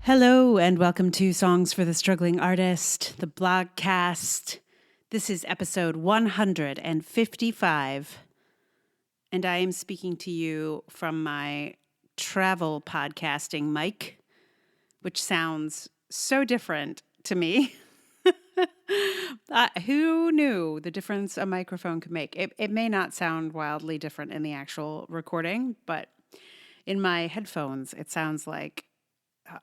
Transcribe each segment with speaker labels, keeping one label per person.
Speaker 1: Hello, and welcome to Songs for the Struggling Artist, the blogcast. This is episode 155, and I am speaking to you from my travel podcasting mic, which sounds so different to me. Who knew the difference a microphone could make? It may not sound wildly different in the actual recording, but in my headphones, it sounds like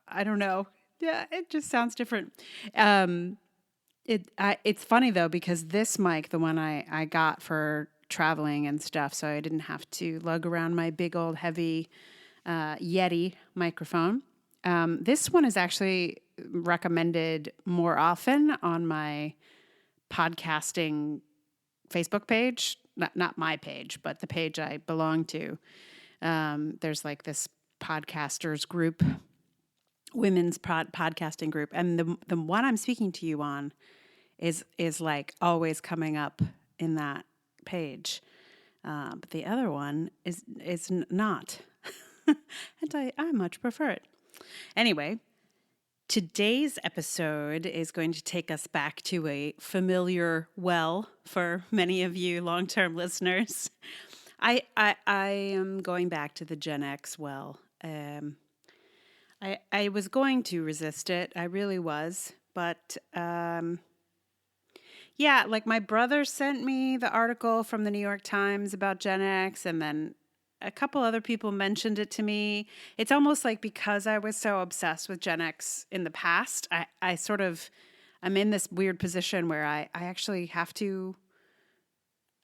Speaker 1: I don't know. Yeah, it just sounds different. It's funny though because this mic, the one I got for traveling and stuff, so I didn't have to lug around my big old heavy Yeti microphone. This one is actually recommended more often on my podcasting Facebook page. Not my page, but the page I belong to. There's like this podcasters group, women's podcasting group, and the one I'm speaking to you on is like always coming up in that page, but the other one is not, and I much prefer it. Anyway, today's episode is going to take us back to a familiar well for many of you long-term listeners. I am going back to the Gen X well. I was going to resist it. I really was. But yeah, like my brother sent me the article from the New York Times about Gen X, and then a couple other people mentioned it to me. It's almost like because I was so obsessed with Gen X in the past, I'm in this weird position where I actually have to.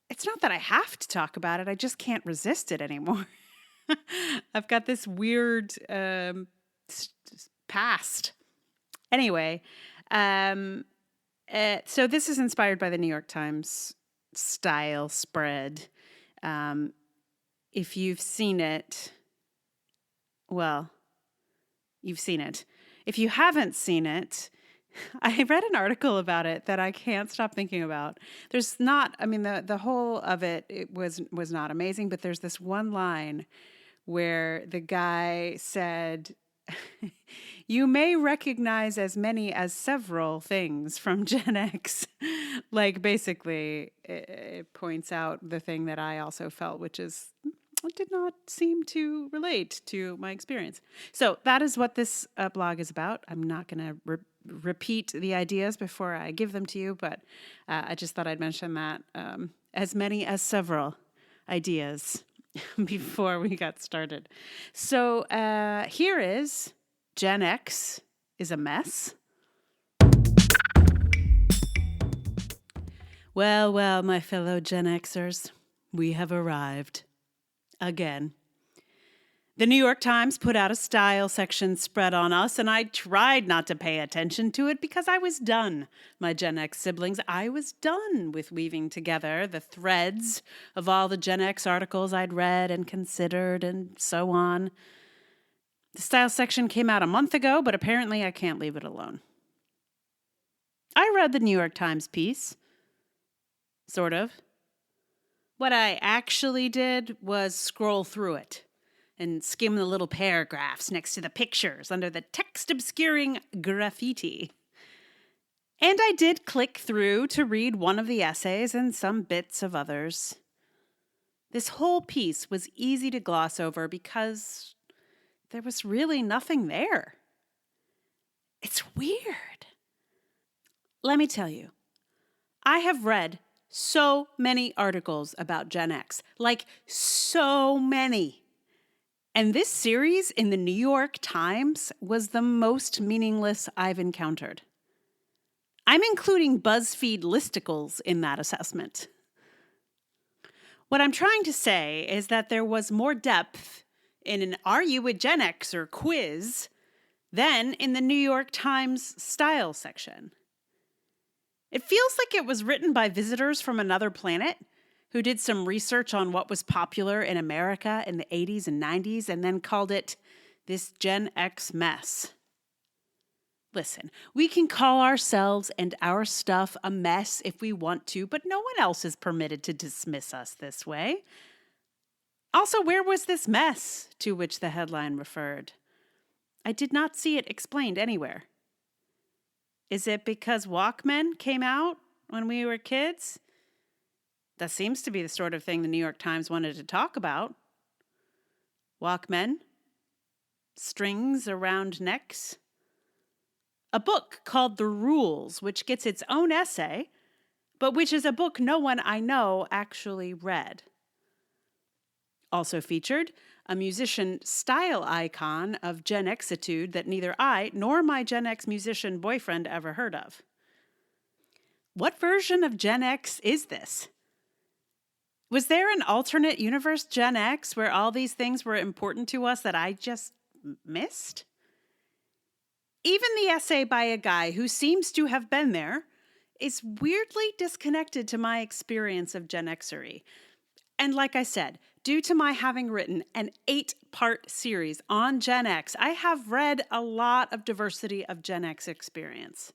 Speaker 1: It's not that I have to talk about it. I just can't resist it anymore. I've got this weird past. Anyway, so this is inspired by the New York Times style spread. If you've seen it, well, you've seen it. If you haven't seen it, I read an article about it that I can't stop thinking about. There's not, I mean, the whole of it was not amazing, but there's this one line where the guy said, you may recognize as many as several things from Gen X. Like basically it points out the thing that I also felt, which is it did not seem to relate to my experience. So that is what this blog is about. I'm not going to repeat the ideas before I give them to you, but I just thought I'd mention that as many as several ideas before we got started. So here is Gen X is a mess. Well, my fellow Gen Xers, we have arrived. Again. The New York Times put out a style section spread on us, and I tried not to pay attention to it because I was done. My Gen X siblings, I was done with weaving together the threads of all the Gen X articles I'd read and considered and so on. The style section came out a month ago, but apparently I can't leave it alone. I read the New York Times piece. Sort of. What I actually did was scroll through it and skim the little paragraphs next to the pictures under the text-obscuring graffiti. And I did click through to read one of the essays and some bits of others. This whole piece was easy to gloss over because there was really nothing there. It's weird. Let me tell you, I have read so many articles about Gen X, like so many. And this series in the New York Times was the most meaningless I've encountered. I'm including BuzzFeed listicles in that assessment. What I'm trying to say is that there was more depth in an Are You a Gen Xer quiz than in the New York Times style section. It feels like it was written by visitors from another planet who did some research on what was popular in America in the 80s and 90s and then called it this Gen X mess. Listen, we can call ourselves and our stuff a mess if we want to, but no one else is permitted to dismiss us this way. Also, where was this mess to which the headline referred? I did not see it explained anywhere. Is it because Walkmen came out when we were kids? That seems to be the sort of thing the New York Times wanted to talk about. Walkmen? Strings around necks? A book called The Rules, which gets its own essay, but which is a book no one I know actually read. Also featured, a musician style icon of Gen X-itude that neither I nor my Gen X musician boyfriend ever heard of. What version of Gen X is this? Was there an alternate universe Gen X where all these things were important to us that I just missed? Even the essay by a guy who seems to have been there is weirdly disconnected to my experience of Gen Xery. And like I said, due to my having written an 8-part series on Gen X, I have read a lot of diversity of Gen X experience.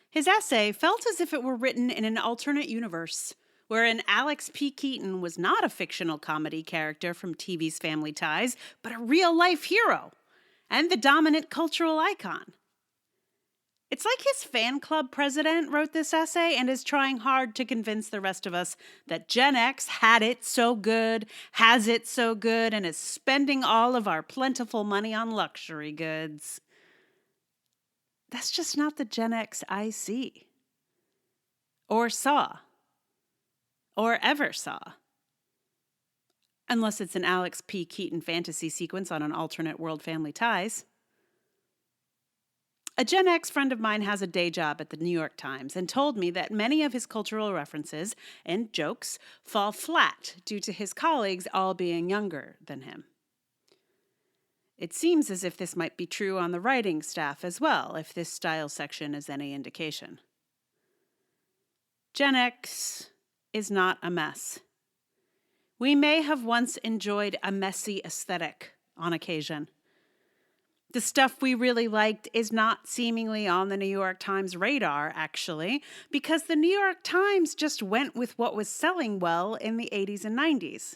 Speaker 1: His essay felt as if it were written in an alternate universe, wherein Alex P. Keaton was not a fictional comedy character from TV's Family Ties, but a real-life hero and the dominant cultural icon. It's like his fan club president wrote this essay and is trying hard to convince the rest of us that Gen X had it so good, has it so good, and is spending all of our plentiful money on luxury goods. That's just not the Gen X I see. Or saw. Or ever saw. Unless it's an Alex P. Keaton fantasy sequence on an alternate world Family Ties. A Gen X friend of mine has a day job at the New York Times and told me that many of his cultural references and jokes fall flat due to his colleagues all being younger than him. It seems as if this might be true on the writing staff as well, if this style section is any indication. Gen X is not a mess. We may have once enjoyed a messy aesthetic on occasion. The stuff we really liked is not seemingly on the New York Times radar, actually, because the New York Times just went with what was selling well in the 80s and 90s.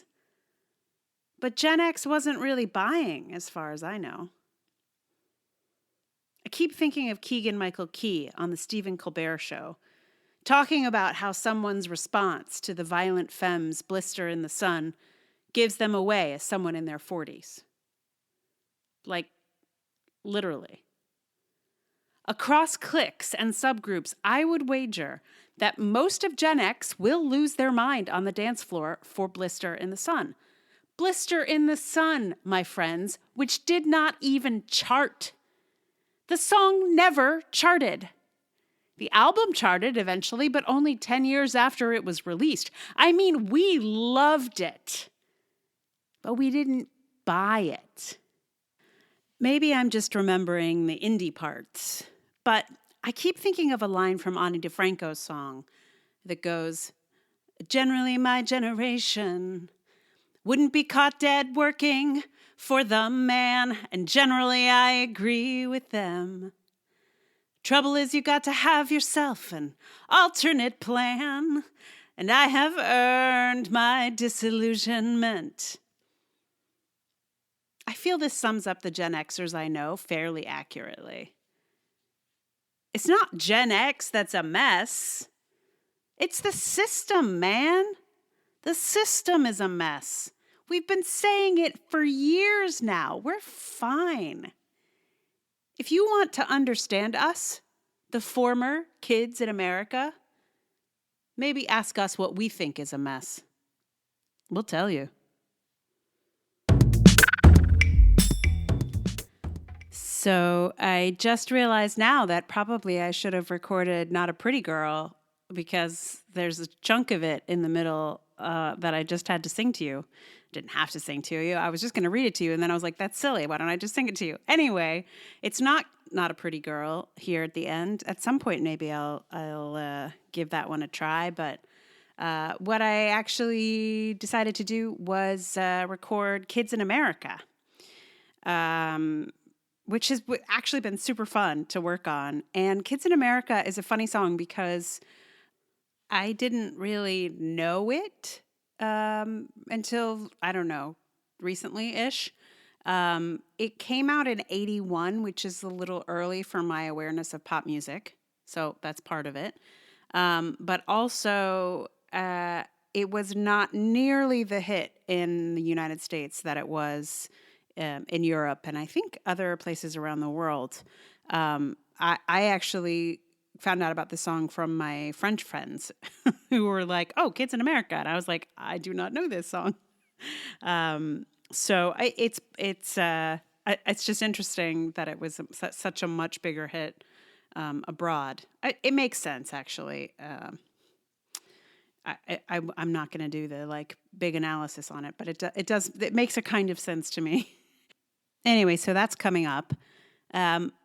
Speaker 1: But Gen X wasn't really buying, as far as I know. I keep thinking of Keegan-Michael Key on the Stephen Colbert Show, talking about how someone's response to the violent femmes' blister in the sun gives them away as someone in their 40s. Like, literally. Across cliques and subgroups, I would wager that most of Gen X will lose their mind on the dance floor for Blister in the Sun. Blister in the Sun, my friends, which did not even chart. The song never charted. The album charted eventually, but only 10 years after it was released. I mean, we loved it, but we didn't buy it. Maybe I'm just remembering the indie parts, but I keep thinking of a line from Ani DiFranco's song that goes, "Generally my generation wouldn't be caught dead working for the man, and generally I agree with them. Trouble is you got to have yourself an alternate plan, and I have earned my disillusionment." I feel this sums up the Gen Xers I know fairly accurately. It's not Gen X that's a mess. It's the system, man. The system is a mess. We've been saying it for years now. We're fine. If you want to understand us, the former kids in America, maybe ask us what we think is a mess. We'll tell you. So I just realized now that probably I should have recorded Not a Pretty Girl, because there's a chunk of it in the middle that I just had to sing to you. Didn't have to sing to you. I was just going to read it to you, and then I was like, that's silly. Why don't I just sing it to you? Anyway, it's not a pretty girl here at the end. At some point, maybe I'll give that one a try. But what I actually decided to do was record Kids in America, which has actually been super fun to work on. And Kids in America is a funny song because I didn't really know it until, I don't know, recently-ish. It came out in 81, which is a little early for my awareness of pop music. So that's part of it. But also, it was not nearly the hit in the United States that it was in Europe and I think other places around the world. I actually found out about the song from my French friends who were like, "Oh, Kids in America," and I was like, "I do not know this song." It's just interesting that it was such a much bigger hit abroad. It makes sense, actually. I'm not going to do the like big analysis on it, but it makes a kind of sense to me. Anyway, so that's coming up.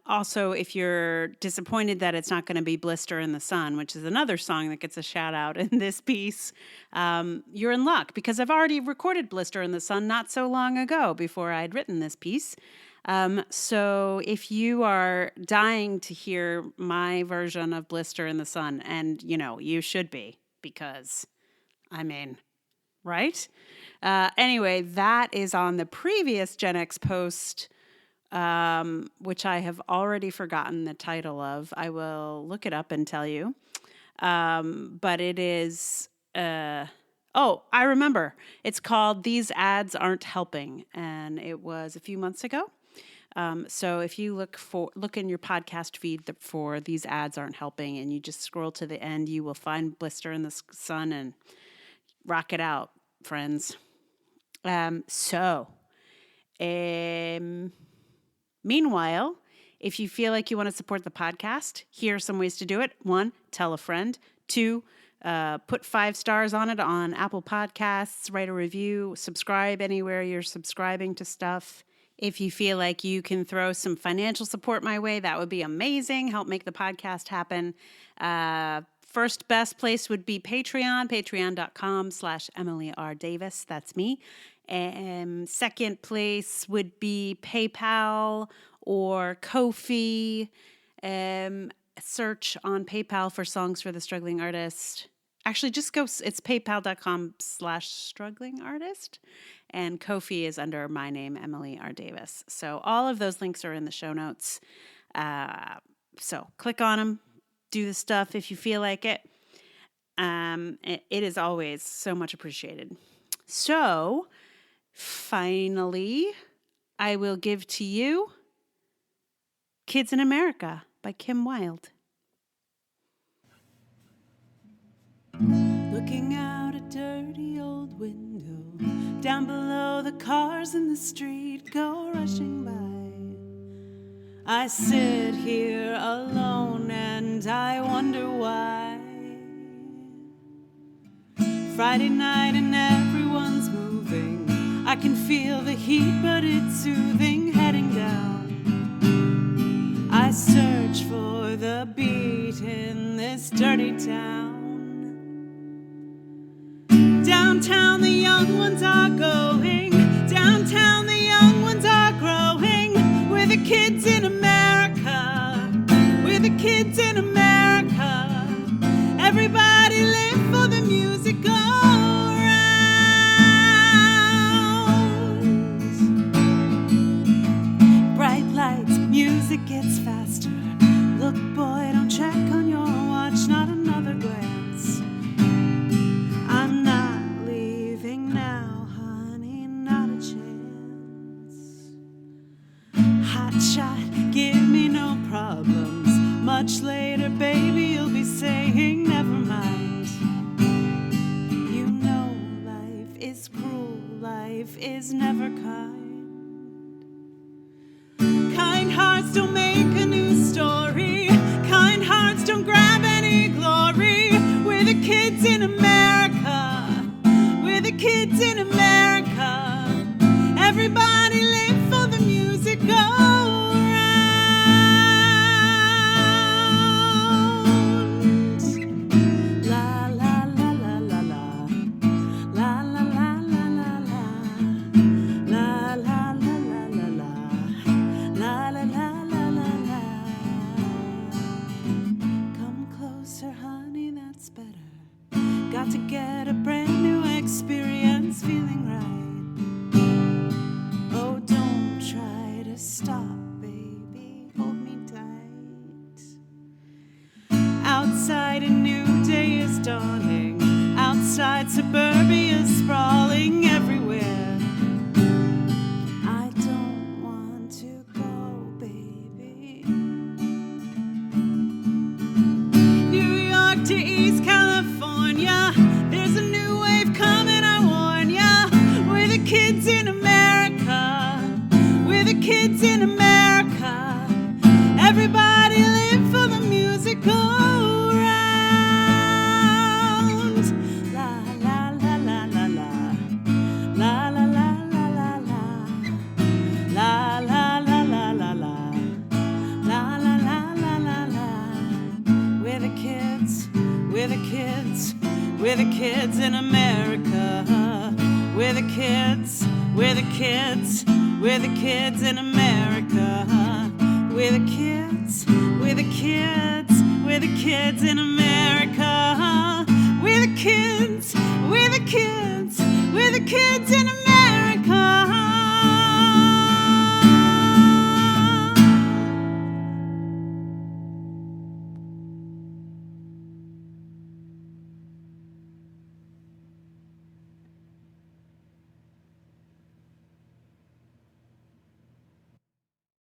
Speaker 1: Also, if you're disappointed that it's not going to be Blister in the Sun, which is another song that gets a shout out in this piece, you're in luck because I've already recorded Blister in the Sun not so long ago before I'd written this piece. So if you are dying to hear my version of Blister in the Sun, and you should be because, I mean, right? Anyway, that is on the previous Gen X post, which I have already forgotten the title of. I will look it up and tell you. But it is, I remember. It's called These Ads Aren't Helping, and it was a few months ago. So if you look in your podcast feed for These Ads Aren't Helping, and you just scroll to the end, you will find Blister in the Sun and rock it out, friends. Meanwhile, if you feel like you want to support the podcast, here are some ways to do it. 1, tell a friend. 2, put 5 stars on it on Apple Podcasts, write a review, subscribe anywhere you're subscribing to stuff. If you feel like you can throw some financial support my way, that would be amazing. Help make the podcast happen. First best place would be Patreon, patreon.com/Emily R. Davis. That's me. And second place would be PayPal or Ko-fi. Search on PayPal for Songs for the Struggling Artist. Actually, just go, it's paypal.com/struggling artist. And Ko-fi is under my name, Emily R. Davis. So all of those links are in the show notes. So click on them, do the stuff if you feel like it. It is always so much appreciated. So finally, I will give to you Kids in America by Kim Wilde. Looking out a dirty old window, down below the cars in the street go rushing by. I sit here alone and I wonder why. Friday night and everyone's moving. I can feel the heat, but it's soothing heading down. I search for the beat in this dirty town. Downtown the young ones are going. Downtown the young ones are growing. We're the kids in America. We're the kids in America. Everybody live for the music go round. Bright lights, music gets faster. Look, boy, don't check on your watch, not another glance. I'm not leaving now, honey, not a chance. Hot shot, give me no problems. Much later, baby, you'll be saying never mind. You know life is cruel, life is never kind. Kind hearts don't make a new story. Kind hearts don't grab any glory. We're the kids in America. We're the kids in America. Everybody live for the music go round. La la la la la la. La la la la la la. La la la la la la. La la la la la la. Come closer, honey, that's better. Got to get a brand new experience feeling right. stop, baby, hold me tight. Outside a new day is dawning. Outside suburbia is sprawling everywhere. I don't want to go, baby. New York to East California, there's a new wave coming, I warn ya. We're the kids in America. We're the kids in America. Everybody live for the music go round. La la la la la la. La la la la la la. La la la la la la. La la la la la la. We're the kids. We're the kids. We're the kids in America. We're the kids. We're the kids. We're the kids in America. We're the kids. We're the kids. We're the kids in America.